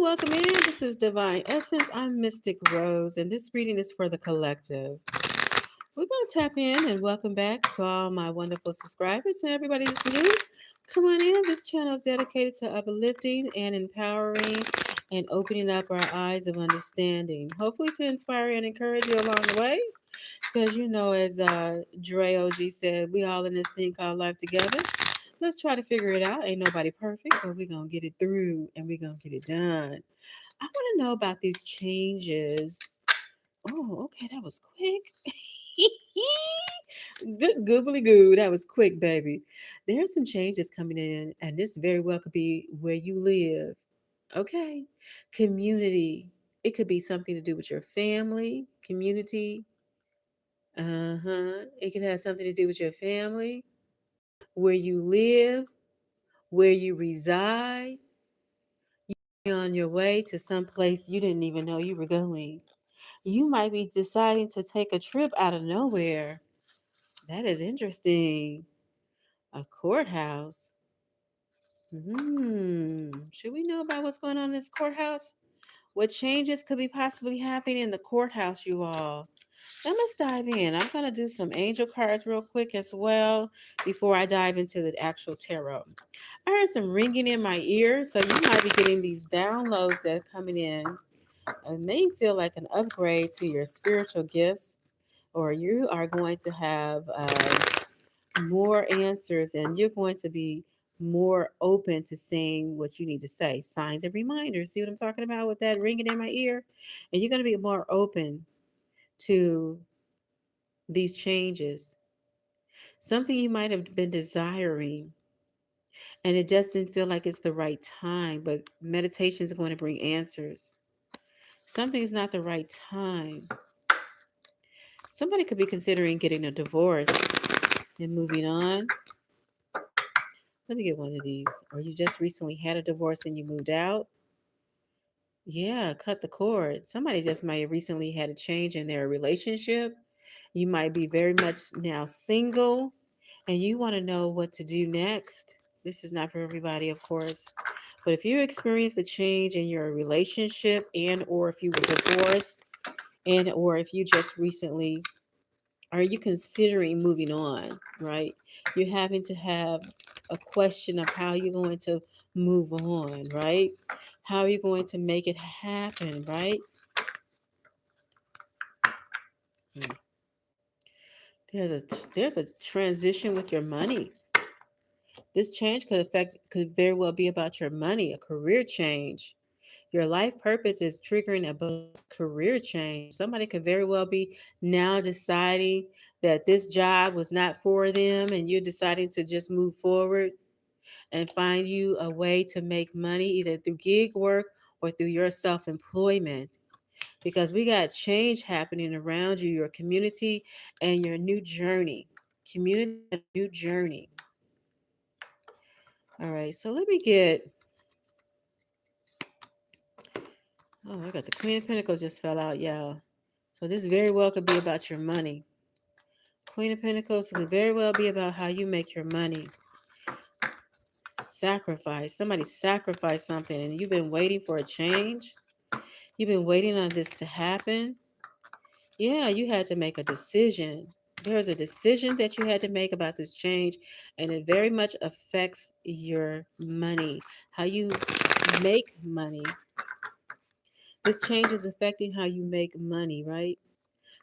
welcome in. This is Divine Essence. I'm Mystic Rose, and this reading is for the collective. We're going to tap in and welcome back to all my wonderful subscribers and everybody that's new. Come on in. This channel is dedicated to uplifting and empowering and opening up our eyes of understanding, hopefully to inspire and encourage you along the way. Because as Dre OG said, we all in this thing called life together. Let's try to figure it out. Ain't nobody perfect, but we're going to get it through and we're going to get it done. I want to know about these changes. Oh, okay, that was quick. Good goobly goo. That was quick, baby. There's some changes coming in, and this very well could be where you live. Okay. Community. It could be something to do with your family, community. It could have something to do with your family, where you live, where you reside. You're on your way to some place you didn't even know you were going. You might be deciding to take a trip out of nowhere. That is interesting. A courthouse. Should we know about what's going on in this courthouse? What changes could be possibly happening in the courthouse, you all? Now let's dive in. I'm going to do some angel cards real quick as well before I dive into the actual tarot. I heard some ringing in my ears, so you might be getting these downloads that are coming in. It may feel like an upgrade to your spiritual gifts, or you are going to have more answers and you're going to be more open to saying what you need to say. Signs and reminders. See what I'm talking about with that ringing in my ear? And you're going to be more open to these changes. Something you might have been desiring and it doesn't feel like it's the right time, but meditation is going to bring answers. Something is not the right time. Somebody could be considering getting a divorce and moving on. Let me get one of these. Or you just recently had a divorce and you moved out. Yeah, cut the cord. Somebody just might have recently had a change in their relationship. You might be very much now single and you want to know what to do next. This is not for everybody, of course. But if you experienced a change in your relationship and or if you were divorced and or if you just recently are you considering moving on, right? You're having to have a question of how you're going to move on, right? How are you going to make it happen, right? Hmm. There's a transition with your money. This change could very well be about your money, a career change. Your life purpose is triggering a career change. Somebody could very well be now deciding that this job was not for them and you're deciding to just move forward and find you a way to make money either through gig work or through your self-employment because we got change happening around you, your community and your new journey. Community and new journey. All right, so let me get I got the Queen of Pentacles just fell out, y'all. So this very well could be about your money. Queen of Pentacles could very well be about how you make your money. Sacrifice. Somebody sacrificed something and you've been waiting for a change. You've been waiting on this to happen. Yeah, you had to make a decision. There's a decision that you had to make about this change, and it very much affects your money, how you make money. This change is affecting how you make money, right?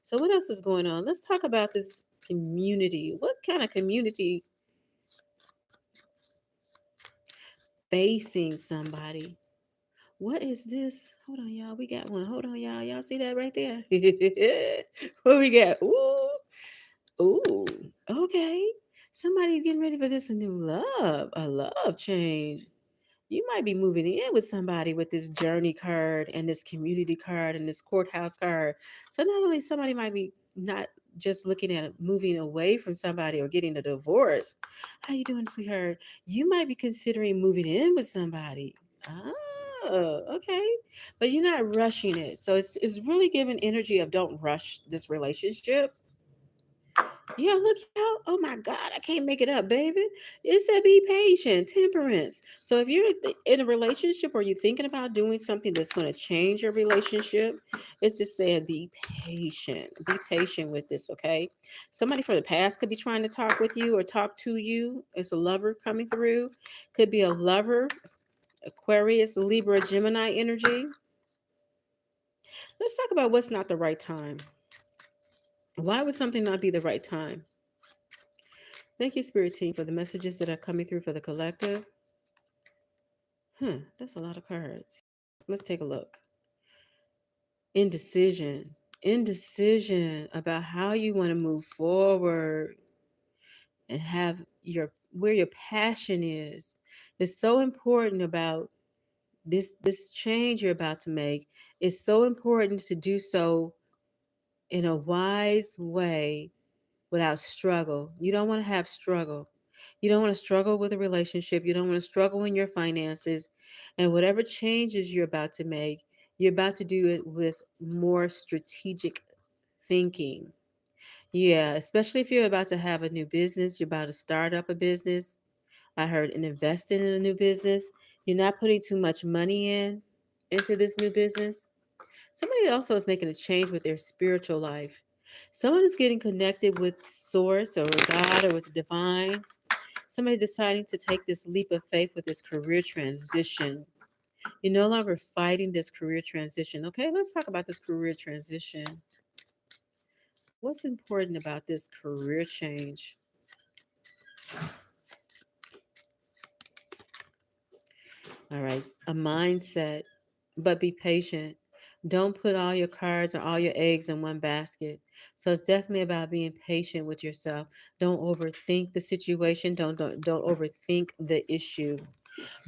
So what else is going on? Let's talk about this community. What kind of community facing somebody? What is this? Hold on, y'all. We got one. Hold on, y'all. Y'all see that right there? What we got? Ooh. Ooh. Okay. Somebody's getting ready for this new love. A love change. You might be moving in with somebody with this journey card and this community card and this courthouse card. So not only somebody might be not just looking at moving away from somebody or getting a divorce. How you doing, sweetheart? You might be considering moving in with somebody. Oh, okay. But you're not rushing it. So it's really giving energy of don't rush this relationship. Yeah, look out. Oh my God, I can't make it up, baby. It said be patient, temperance. So if you're in a relationship or you're thinking about doing something that's going to change your relationship, it's just saying be patient. Be patient with this, okay? Somebody from the past could be trying to talk with you or talk to you. It's a lover coming through. Could be a lover, Aquarius, Libra, Gemini energy. Let's talk about what's not the right time. Why would something not be the right time? Thank you, Spirit Team, for the messages that are coming through for the collective. That's a lot of cards. Let's take a look. Indecision. Indecision about how you want to move forward and have your where your passion is. It's so important about this change you're about to make. It's so important to do so in a wise way without struggle. You don't want to have struggle. You don't want to struggle with a relationship. You don't want to struggle in your finances. And whatever changes you're about to make, you're about to do it with more strategic thinking. Yeah, especially if you're about to have a new business, you're about to start up a business. I heard in investing in a new business. You're not putting too much money into this new business. Somebody also is making a change with their spiritual life. Someone is getting connected with source or with God or with the divine. Somebody deciding to take this leap of faith with this career transition. You're no longer fighting this career transition. Okay, let's talk about this career transition. What's important about this career change? All right, a mindset, but be patient. Don't put all your cards or all your eggs in one basket. So it's definitely about being patient with yourself. Don't overthink the situation. Don't overthink the issue.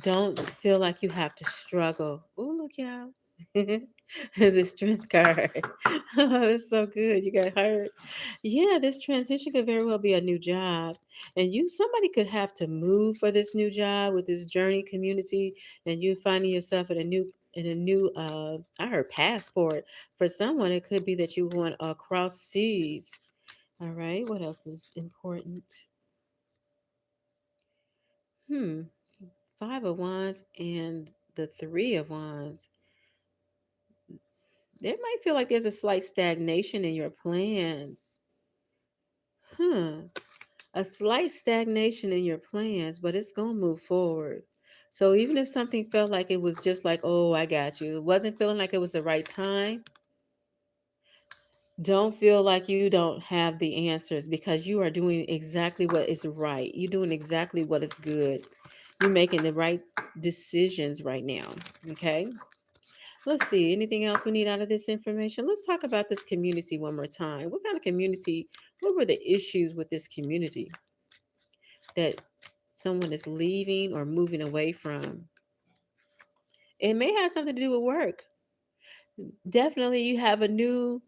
Don't feel like you have to struggle. Oh, look, y'all. The strength card. Oh, that's so good. You got hurt. Yeah, this transition could very well be a new job. And somebody could have to move for this new job with this journey community, and you finding yourself in a new I heard passport. For someone, it could be that you want across seas. All right, what else is important? Hmm. Five of Wands and the Three of Wands. There might feel like there's a slight stagnation in your plans. Huh. A slight stagnation in your plans, but it's going to move forward. So even if something felt like it was just like, oh, I got you, it wasn't feeling like it was the right time, don't feel like you don't have the answers because you are doing exactly what is right. You're doing exactly what is good. You're making the right decisions right now. Okay. Let's see. Anything else we need out of this information? Let's talk about this community one more time. What kind of community? What were the issues with this community that someone is leaving or moving away from? It may have something to do with work. Definitely, you have a new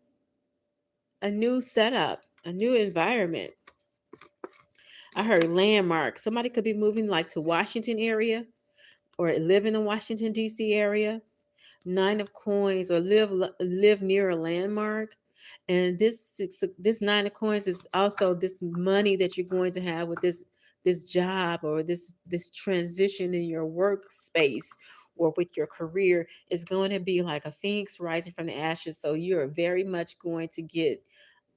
setup, a new environment. I heard landmark. Somebody could be moving like to Washington area or live in the Washington D.C. area. Nine of coins or live near a landmark. And this nine of coins is also this money that you're going to have with this job or this transition in your workspace or with your career is going to be like a phoenix rising from the ashes. So you're very much going to get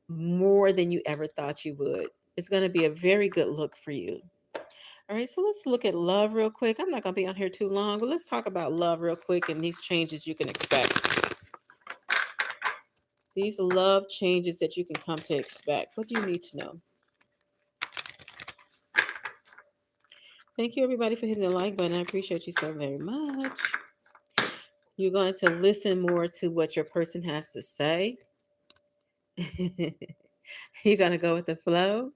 more than you ever thought you would. It's going to be a very good look for you. All right, so let's look at love real quick. I'm not going to be on here too long, but let's talk about love real quick and these changes you can expect. These love changes that you can come to expect. What do you need to know? Thank you, everybody, for hitting the like button. I appreciate you so very much. You're going to listen more to what your person has to say. You're going to go with the flow.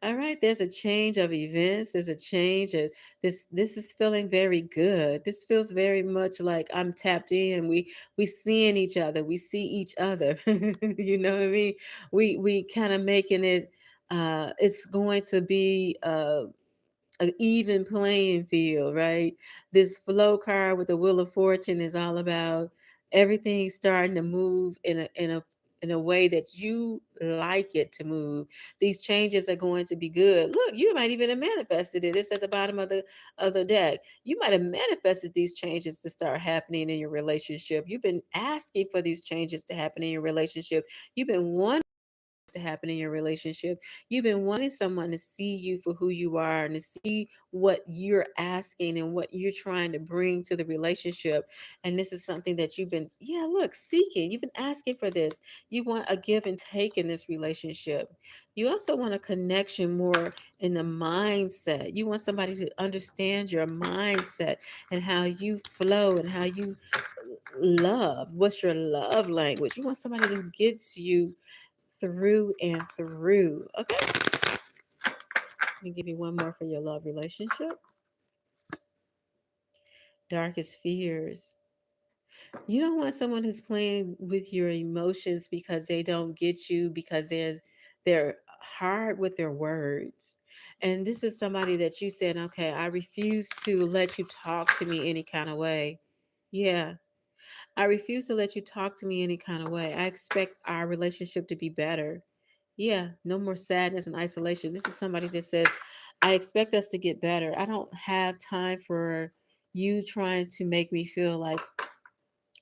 All right, there's a change of events. There's a change of this is feeling very good. This feels very much like I'm tapped in. We seeing each other. We see each other. You know what I mean? We kind of making it it's going to be an even playing field, right? This flow card with the Wheel of Fortune is all about everything starting to move in a way that you like it to move. These changes are going to be good. Look, you might even have manifested it. It's at the bottom of the deck. You might have manifested these changes to start happening in your relationship. You've been asking for these changes to happen in your relationship. You've been wanting to happen in your relationship. You've been wanting someone to see you for who you are and to see what you're asking and what you're trying to bring to the relationship. And this is something that you've been, yeah, look, seeking. You've been asking for this. You want a give and take in this relationship. You also want a connection more in the mindset. You want somebody to understand your mindset and how you flow and how you love. What's your love language? You want somebody who gets you through and through. Okay. Let me give you one more for your love relationship. Darkest fears. You don't want someone who's playing with your emotions because they don't get you, because they're hard with their words. And this is somebody that you said, okay, I refuse to let you talk to me any kind of way. Yeah. I refuse to let you talk to me any kind of way. I expect our relationship to be better. Yeah, no more sadness and isolation. This is somebody that says, I expect us to get better. I don't have time for you trying to make me feel like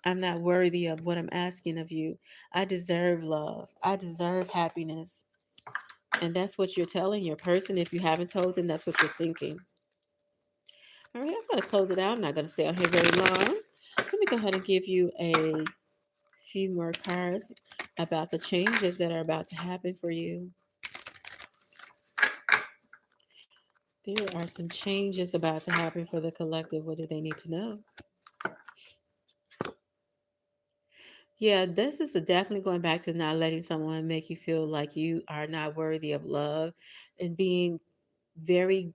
I'm not worthy of what I'm asking of you. I deserve love. I deserve happiness. And that's what you're telling your person. If you haven't told them, that's what you're thinking. All right, I'm going to close it out. I'm not going to stay on here very long. Let me go ahead and give you a few more cards about the changes that are about to happen for you. There are some changes about to happen for the collective. What do they need to know? Yeah, this is definitely going back to not letting someone make you feel like you are not worthy of love and being very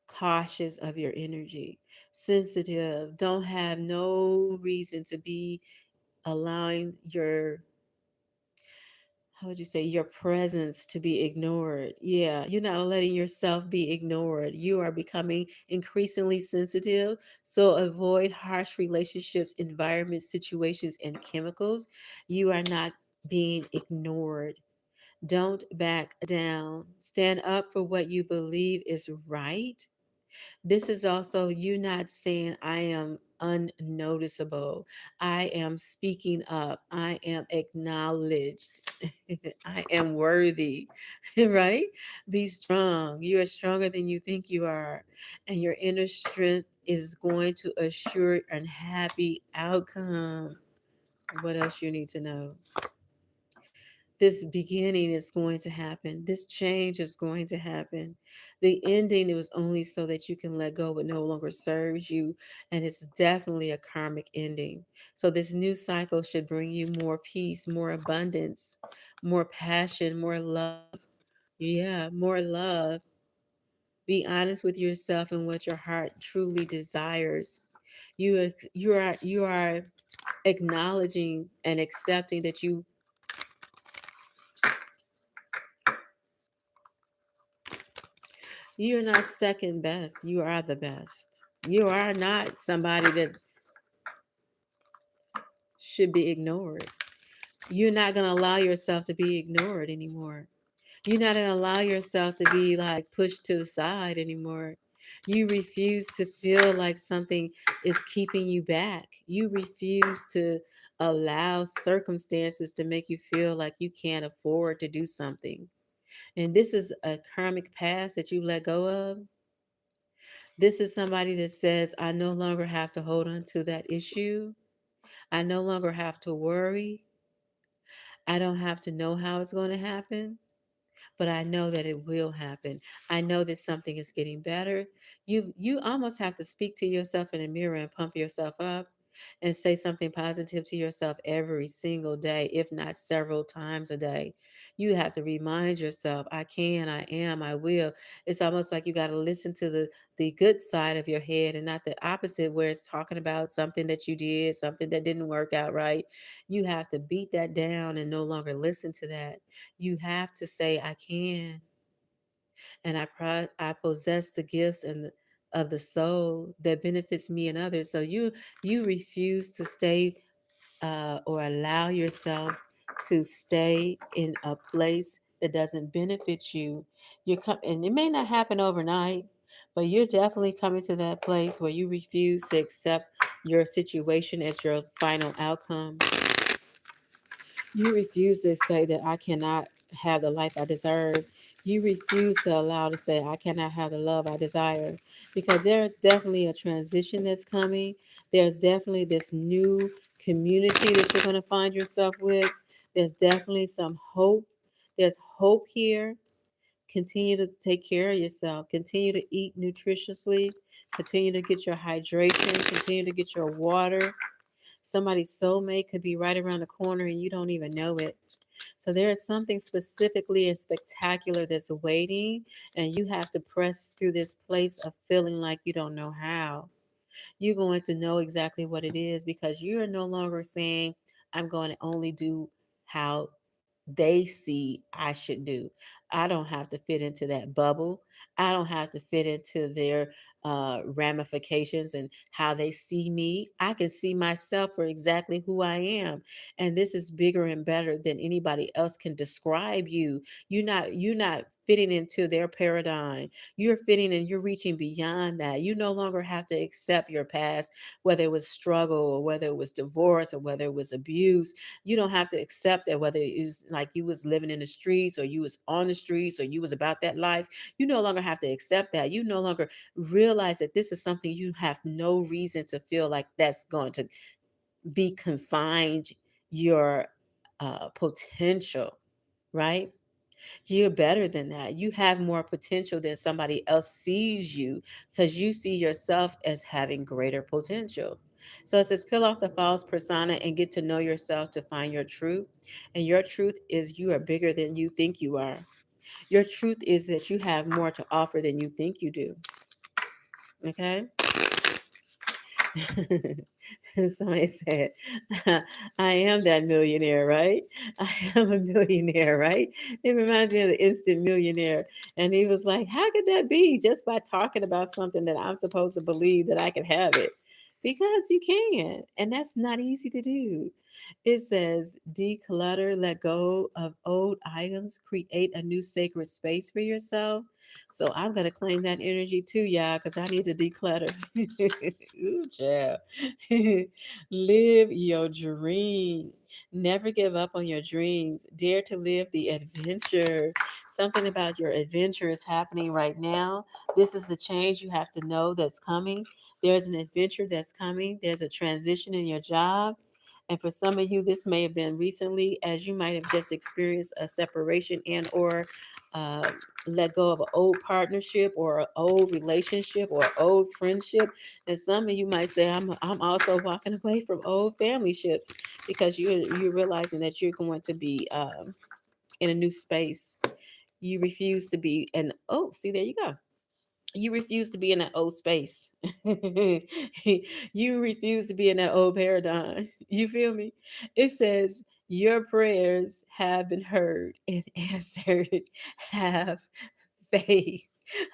cautious of your energy, sensitive, don't have no reason to be allowing your, how would you say, your presence to be ignored. Yeah, you're not letting yourself be ignored. You are becoming increasingly sensitive. So avoid harsh relationships, environments, situations, and chemicals. You are not being ignored. Don't back down. Stand up for what you believe is right. This is also you not saying, I am unnoticeable. I am speaking up. I am acknowledged. I am worthy, right? Be strong. You are stronger than you think you are. And your inner strength is going to assure a happy outcome. What else you need to know? This beginning is going to happen. This change is going to happen. The ending, it was only so that you can let go what no longer serves you. And it's definitely a karmic ending. So this new cycle should bring you more peace, more abundance, more passion, more love. Yeah, more love. Be honest with yourself and what your heart truly desires. You are acknowledging and accepting that you're not second best. You are the best. You are not somebody that should be ignored. You're not going to allow yourself to be ignored anymore. You're not going to allow yourself to be like pushed to the side anymore. You refuse to feel like something is keeping you back. You refuse to allow circumstances to make you feel like you can't afford to do something. And this is a karmic past that you let go of. This is somebody that says, I no longer have to hold on to that issue. I no longer have to worry. I don't have to know how it's going to happen, but I know that it will happen. I know that something is getting better. You almost have to speak to yourself in the mirror and pump yourself up and say something positive to yourself every single day, if not several times a day. You have to remind yourself, I can, I am, I will. It's almost like you got to listen to the good side of your head and not the opposite where it's talking about something that you did, something that didn't work out right. You have to beat that down and no longer listen to that. You have to say, I can, and I possess the gifts of the soul that benefits me and others. So you refuse to stay or allow yourself to stay in a place that doesn't benefit you. And it may not happen overnight, but you're definitely coming to that place where you refuse to accept your situation as your final outcome. You refuse to say that I cannot have the life I deserve. You refuse to allow to say I cannot have the love I desire, because there is definitely a transition that's coming. There's definitely this new community that you're going to find yourself with. There's definitely some hope. There's hope here. Continue to take care of yourself. Continue to eat nutritiously. Continue to get your hydration. Continue to get your water. Somebody's soulmate could be right around the corner and you don't even know it. So there is something specifically and spectacular that's waiting, and you have to press through this place of feeling like you don't know how. You're going to know exactly what it is, because you are no longer saying, I'm going to only do how they see I should do. I don't have to fit into that bubble. I don't have to fit into their ramifications and how they see me. I can see myself for exactly who I am. And this is bigger and better than anybody else can describe you. You're not fitting into their paradigm. You're fitting and you're reaching beyond that. You no longer have to accept your past, whether it was struggle or whether it was divorce or whether it was abuse. You don't have to accept that, whether it was like you was living in the streets or you was on the streets or you was about that life. You no longer have to accept that. You no longer realize that this is something you have no reason to feel like that's going to be confined your potential, right? You're better than that. You have more potential than somebody else sees you, because you see yourself as having greater potential. So it says, peel off the false persona and get to know yourself to find your truth. And your truth is you are bigger than you think you are. Your truth is that you have more to offer than you think you do. Okay? Somebody said, I am that millionaire, right? I am a millionaire, right? It reminds me of the instant millionaire. And he was like, how could that be? Just by talking about something that I'm supposed to believe that I can have it. Because you can. And that's not easy to do. It says, declutter, let go of old items, create a new sacred space for yourself. So I'm going to claim that energy too, y'all, because I need to declutter. Ooh, child. Live your dream. Never give up on your dreams. Dare to live the adventure. Something about your adventure is happening right now. This is the change you have to know that's coming. There's an adventure that's coming. There's a transition in your job. And for some of you, this may have been recently, as you might have just experienced a separation and or uh, let go of an old partnership or an old relationship or old friendship. And some of you might say, I'm also walking away from old family ships, because you're realizing that you're going to be in a new space. You refuse to be, and oh, see, there you go. You refuse to be in that old space. You refuse to be in that old paradigm. You feel me? It says, your prayers have been heard and answered. Have faith.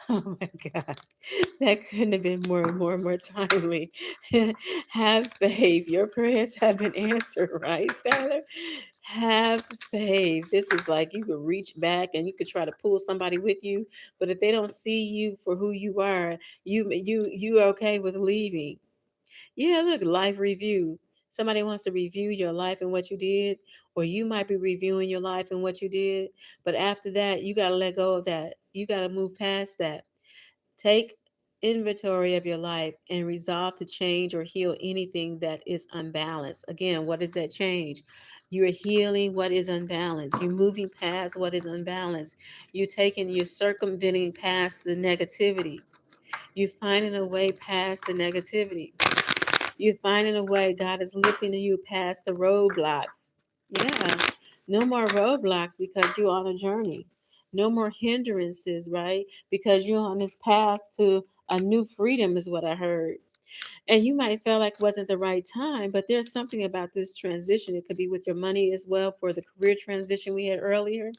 Oh my God. That couldn't have been more timely. Have faith. Your prayers have been answered, right, Skylar? Have faith. This is like you could reach back and you could try to pull somebody with you, but if they don't see you for who you are, you are okay with leaving. Yeah, look, life review. Somebody wants to review your life and what you did, or you might be reviewing your life and what you did. But after that, you got to let go of that. You got to move past that. Take inventory of your life and resolve to change or heal anything that is unbalanced. Again, what is that change? You're healing what is unbalanced. You're moving past what is unbalanced. You're circumventing past the negativity. You're finding a way past the negativity. You're finding a way. God is lifting you past the roadblocks. Yeah. No more roadblocks, because you're on a journey. No more hindrances, right? Because you're on this path to a new freedom, is what I heard. And you might feel like it wasn't the right time, but there's something about this transition. It could be with your money as well, for the career transition we had earlier.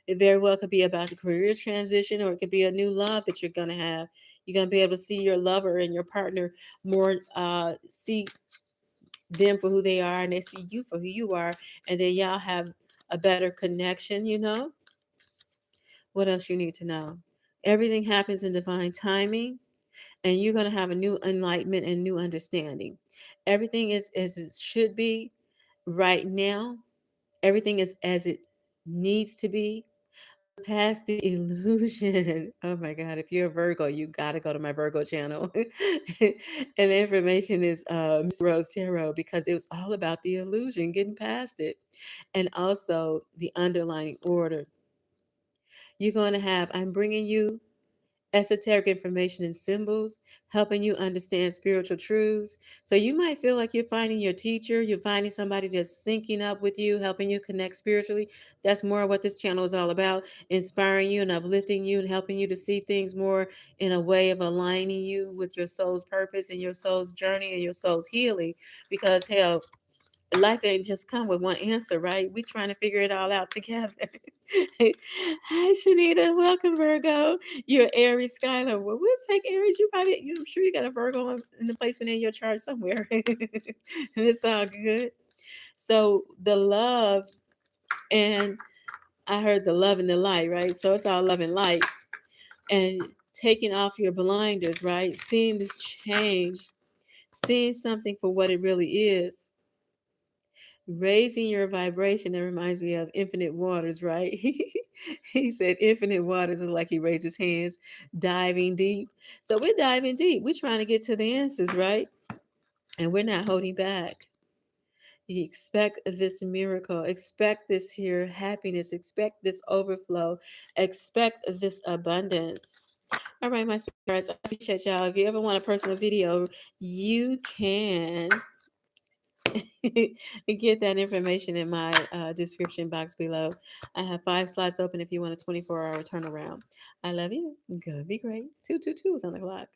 It very well could be about the career transition, or it could be a new love that you're going to have. You're going to be able to see your lover and your partner more, see them for who they are and they see you for who you are, and then y'all have a better connection, you know? What else you need to know? Everything happens in divine timing, and you're going to have a new enlightenment and new understanding. Everything is as it should be right now. Everything is as it needs to be. Past the illusion. Oh my God. If you're a Virgo, you got to go to my Virgo channel. And the information is Rose Tarot, because it was all about the illusion, getting past it. And also the underlying order. You're going to have, I'm bringing you esoteric information and symbols, helping you understand spiritual truths. So you might feel like you're finding your teacher, you're finding somebody that's syncing up with you, helping you connect spiritually. That's more what this channel is all about, inspiring you and uplifting you and helping you to see things more in a way of aligning you with your soul's purpose and your soul's journey and your soul's healing. Because hell, life ain't just come with one answer, right? We trying to figure it all out together. Hi, Shanita. Welcome, Virgo. You're Aries, Skylar. Well, we'll take Aries. I'm sure you got a Virgo in the placement in your chart somewhere. And it's all good. So the love, and I heard the love and the light, right? So it's all love and light. And taking off your blinders, right? Seeing this change, seeing something for what it really is, raising your vibration. That reminds me of Infinite Waters, right? He said Infinite Waters is like he raised his hands, diving deep. So we're diving deep. We're trying to get to the answers, right? And we're not holding back. You expect this miracle, expect this here happiness, expect this overflow, expect this abundance. All right, my sweethearts, I appreciate y'all. If you ever want a personal video, you can get that information in my description box below. I have 5 slots open if you want a 24-hour turnaround. I love you. Good, be great. 222 is on the clock.